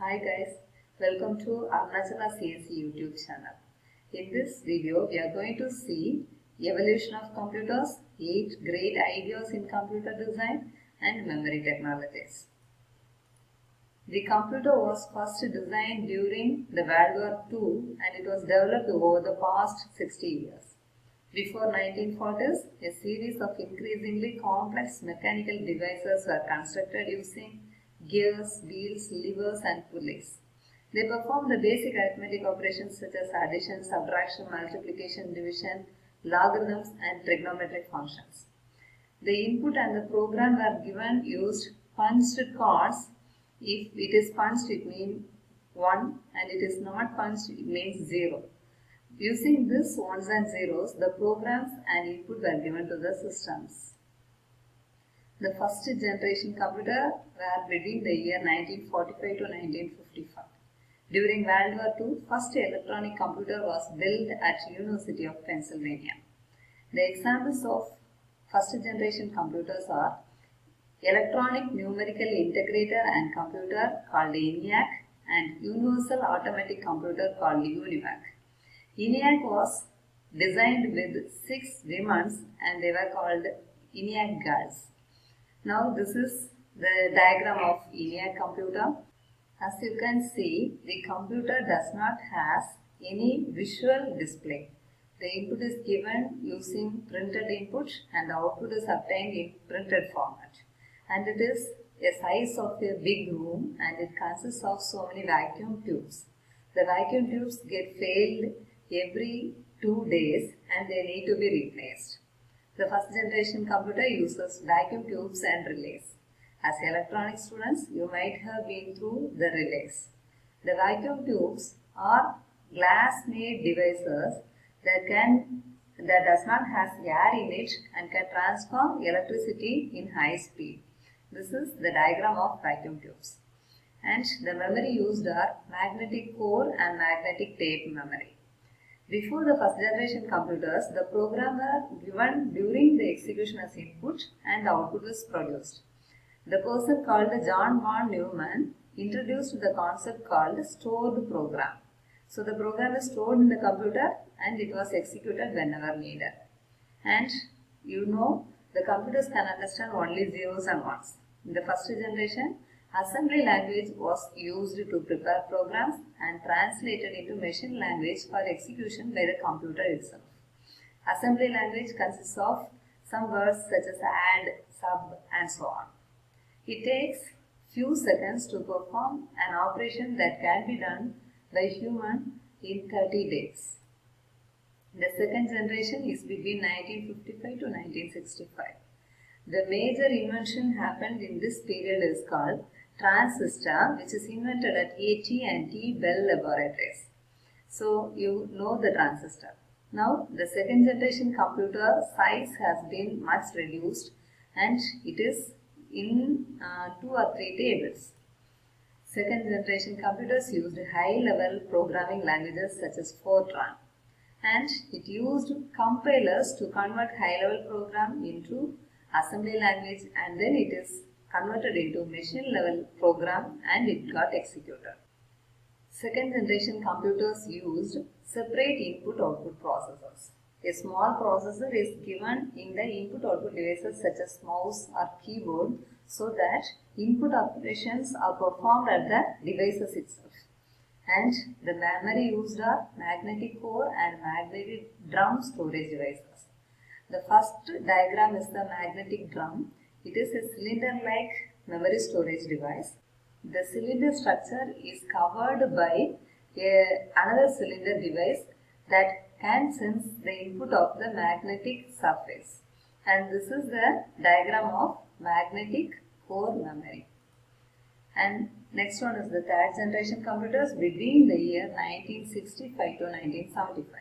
Hi guys, welcome to Arunachala CSE YouTube channel. In this video, we are going to see evolution of computers, 8 great ideas in computer design and memory technologies. The computer was first designed during the World War II and it was developed over the past 60 years. Before 1940s, a series of increasingly complex mechanical devices were constructed using gears, wheels, levers and pulleys. They perform the basic arithmetic operations such as addition, subtraction, multiplication, division, logarithms and trigonometric functions. The input and the program were given used punched cards. If it is punched, it means 1 and it is not punched, it means 0. Using this ones and zeros, the programs and input were given to the systems. The first generation computer were between the year 1945 to 1955. During World War II, first electronic computer was built at University of Pennsylvania. The examples of first generation computers are Electronic Numerical Integrator and Computer called ENIAC and Universal Automatic Computer called UNIVAC. ENIAC was designed with 6 women and they were called ENIAC girls. Now this is the diagram of ENIAC computer. As you can see, the computer does not have any visual display. The input is given using printed input and the output is obtained in printed format. And it is a size of a big room and it consists of so many vacuum tubes. The vacuum tubes get failed every 2 days and they need to be replaced. The first generation computer uses vacuum tubes and relays. As electronics students, you might have been through the relays. The vacuum tubes are glass-made devices that does not have air in it and can transform electricity in high speed. This is the diagram of vacuum tubes. And the memory used are magnetic core and magnetic tape memory. Before the first generation computers, the program were given during the execution as input and the output was produced. The person called John von Neumann introduced the concept called stored program. So the program is stored in the computer and it was executed whenever needed. And you know the computers can understand only zeros and ones. In the first generation, assembly language was used to prepare programs and translated into machine language for execution by the computer itself. Assembly language consists of some words such as add, sub and so on. It takes few seconds to perform an operation that can be done by human in 30 days. The second generation is between 1955 to 1965. The major invention happened in this period is called transistor, which is invented at AT&T Bell Laboratories. So you know the transistor. Now the second generation computer size has been much reduced and it is in 2 or 3 tables. Second generation computers used high level programming languages such as Fortran and it used compilers to convert high level program into assembly language and then it is converted into machine level program and it got executed. Second generation computers used separate input output processors. A small processor is given in the input output devices such as mouse or keyboard so that input operations are performed at the devices itself. And the memory used are magnetic core and magnetic drum storage devices. The first diagram is the magnetic drum. It is a cylinder-like memory storage device. The cylinder structure is covered by another cylinder device that can sense the input of the magnetic surface. And this is the diagram of magnetic core memory. And next one is the third generation computers between the year 1965 to 1975.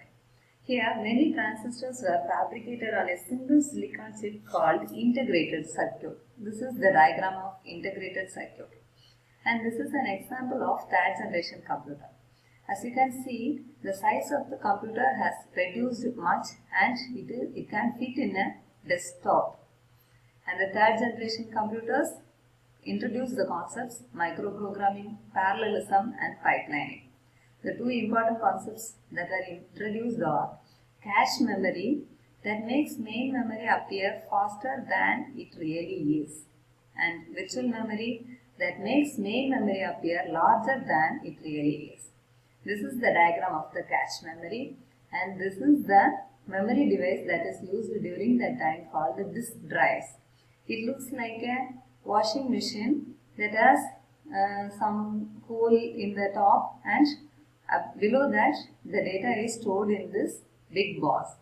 Here, many transistors were fabricated on a single silicon chip called integrated circuit. This is the diagram of integrated circuit. And this is an example of third generation computer. As you can see, the size of the computer has reduced much and it can fit in a desktop. And the third generation computers introduced the concepts microprogramming, parallelism and pipelining. The two important concepts that are introduced are cache memory that makes main memory appear faster than it really is, and virtual memory that makes main memory appear larger than it really is. This is the diagram of the cache memory, and this is the memory device that is used during that time called the disk drives. It looks like a washing machine that has some hole in the top, and below that the data is stored in this big box.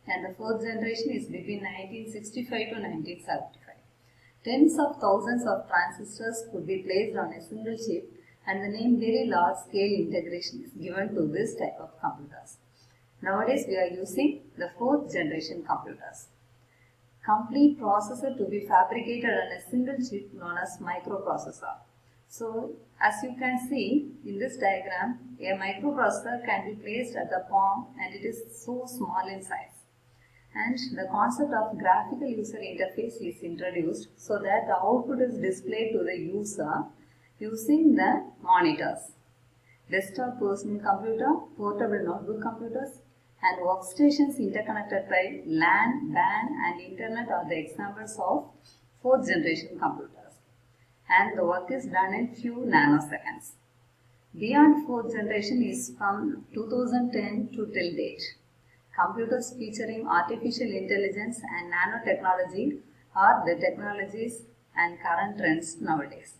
And the fourth generation is between 1965 to 1975. Tens of thousands of transistors could be placed on a single chip, and the name very large scale integration is given to this type of computers. Nowadays we are using the fourth generation computers. Complete processor to be fabricated on a single chip known as microprocessor. So as you can see in this diagram, a microprocessor can be placed at the palm and it is so small in size. And the concept of graphical user interface is introduced so that the output is displayed to the user using the monitors. Desktop personal computer, portable notebook computers, and workstations interconnected by LAN, WAN and Internet are the examples of fourth generation computers. And the work is done in few nanoseconds. Beyond fourth generation is from 2010 to till date. Computers featuring artificial intelligence and nanotechnology are the technologies and current trends nowadays.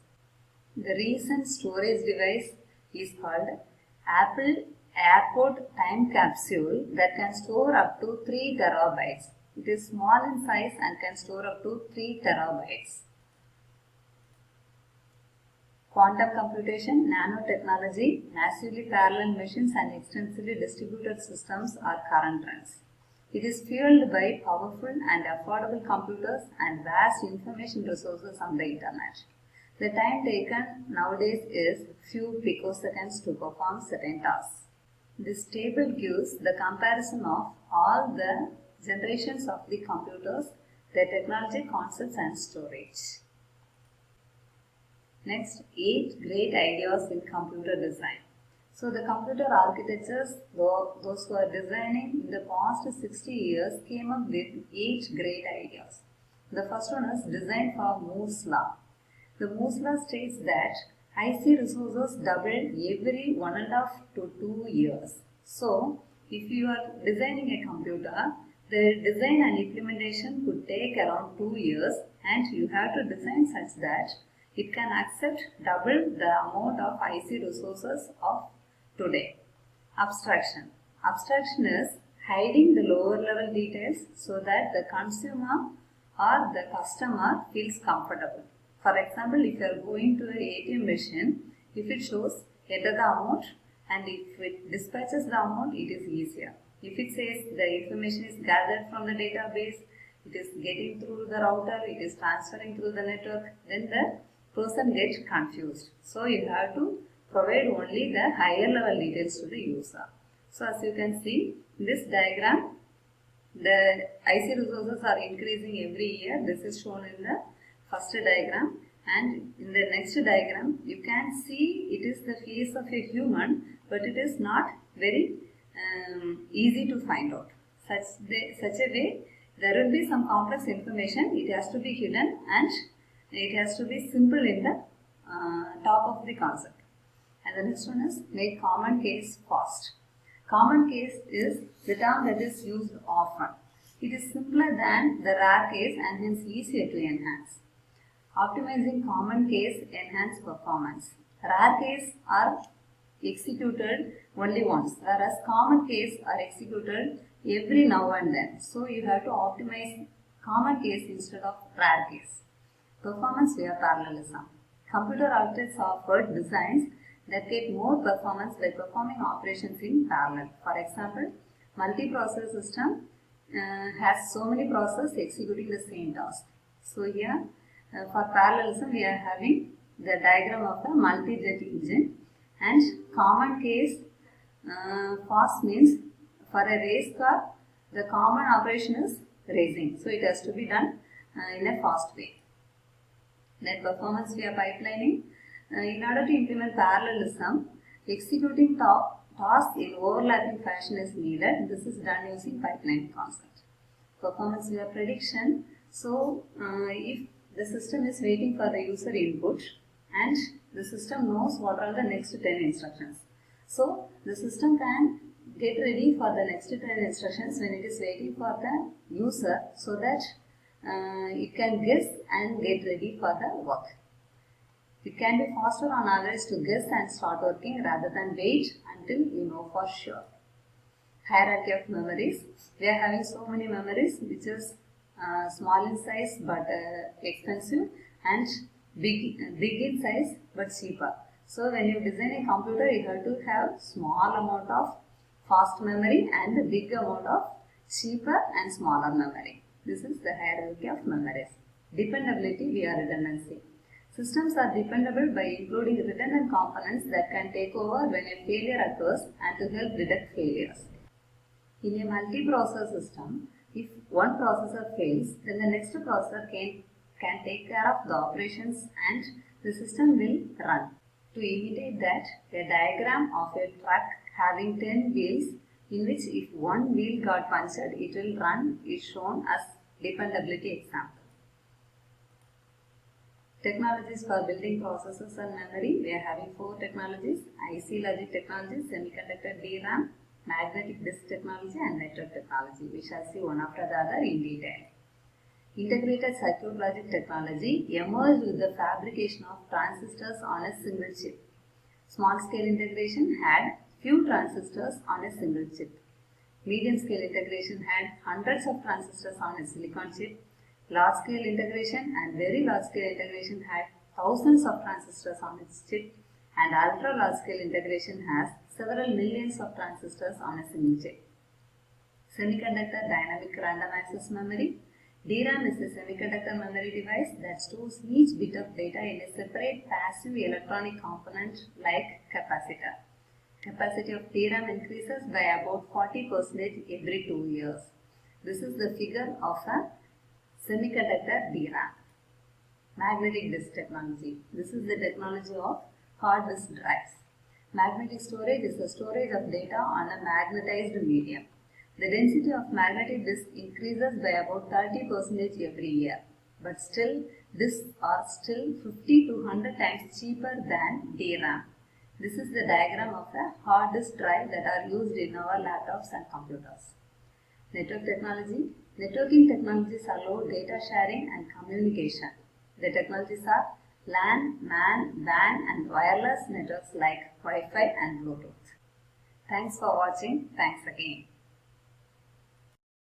The recent storage device is called Apple Airport Time Capsule that can store up to 3 terabytes. It is small in size and can store up to 3 terabytes. Quantum computation, nanotechnology, massively parallel machines and extensively distributed systems are current trends. It is fueled by powerful and affordable computers and vast information resources on the internet. The time taken nowadays is few picoseconds to perform certain tasks. This table gives the comparison of all the generations of the computers, their technology, concepts and storage. Next, 8 great ideas in computer design. So the computer architectures, those who are designing in the past 60 years came up with 8 great ideas. The first one is design for Moore's law. The Moore's law states that IC resources double every 1.5 to 2 years. So if you are designing a computer, the design and implementation could take around 2 years, and you have to design such that it can accept double the amount of IC resources of today. Abstraction. Abstraction is hiding the lower level details so that the consumer or the customer feels comfortable. For example, if you are going to an ATM machine, if it shows enter the amount and if it dispatches the amount, it is easier. If it says the information is gathered from the database, it is getting through the router, it is transferring through the network, then the person gets confused. So you have to provide only the higher level details to the user. So as you can see in this diagram, the IC resources are increasing every year. This is shown in the first diagram, and in the next diagram you can see it is the face of a human, but it is not very easy to find out. Such a way there will be some complex information, it has to be hidden and it has to be simple in the top of the concept. And the next one is make common case fast. Common case is the term that is used often. It is simpler than the rare case and hence easier to enhance. Optimizing common case enhance performance. Rare case are executed only once, whereas common case are executed every now and then. So you have to optimize common case instead of rare case. Performance via parallelism. Computer architects offer designs that get more performance by performing operations in parallel. For example, multiprocessor system has so many processes executing the same task. So here for parallelism we are having the diagram of a multi-jet engine, and common case fast means for a race car the common operation is racing. So it has to be done in a fast way. Then performance via pipelining. In order to implement parallelism, executing tasks in overlapping fashion is needed. This is done using pipeline concept. Performance via prediction. So, if the system is waiting for the user input and the system knows what are the next 10 instructions. So, the system can get ready for the next 10 instructions when it is waiting for the user so that it can guess and get ready for the work. It can be faster on average to guess and start working rather than wait until you know for sure. Hierarchy of memories. We are having so many memories which is small in size but expensive and big in size but cheaper. So when you design a computer, you have to have small amount of fast memory and a big amount of cheaper and smaller memory. This is the hierarchy of memories. Dependability via redundancy. Systems are dependable by including redundant components that can take over when a failure occurs and to help detect failures. In a multi-processor system, if one processor fails, then the next processor can take care of the operations and the system will run. To imitate that, a diagram of a truck having 10 wheels in which if one wheel got punctured, it will run is shown as dependability example. Technologies for building processors and memory. We are having 4 technologies: IC logic technology, semiconductor DRAM, magnetic disk technology and network technology. We shall see one after the other in detail. Integrated circuit logic technology emerged with the fabrication of transistors on a single chip. Small scale integration had few transistors on a single chip. Medium scale integration had hundreds of transistors on a silicon chip. Large scale integration and very large scale integration had thousands of transistors on its chip, and ultra large scale integration has several millions of transistors on a single chip. Semiconductor dynamic random access memory. DRAM is a semiconductor memory device that stores each bit of data in a separate passive electronic component like capacitor. Capacity of DRAM increases by about 40% every 2 years. This is the figure of a semiconductor DRAM. Magnetic disk technology. This is the technology of hard disk drives. Magnetic storage is the storage of data on a magnetized medium. The density of magnetic disk increases by about 30% every year, but still disks are still 50 to 100 times cheaper than DRAM. This is the diagram of a hard disk drive that are used in our laptops and computers. Network technology. Networking technologies allow data sharing and communication. The technologies are LAN, MAN, WAN and wireless networks like Wi-Fi and Bluetooth. Thanks for watching. Thanks again.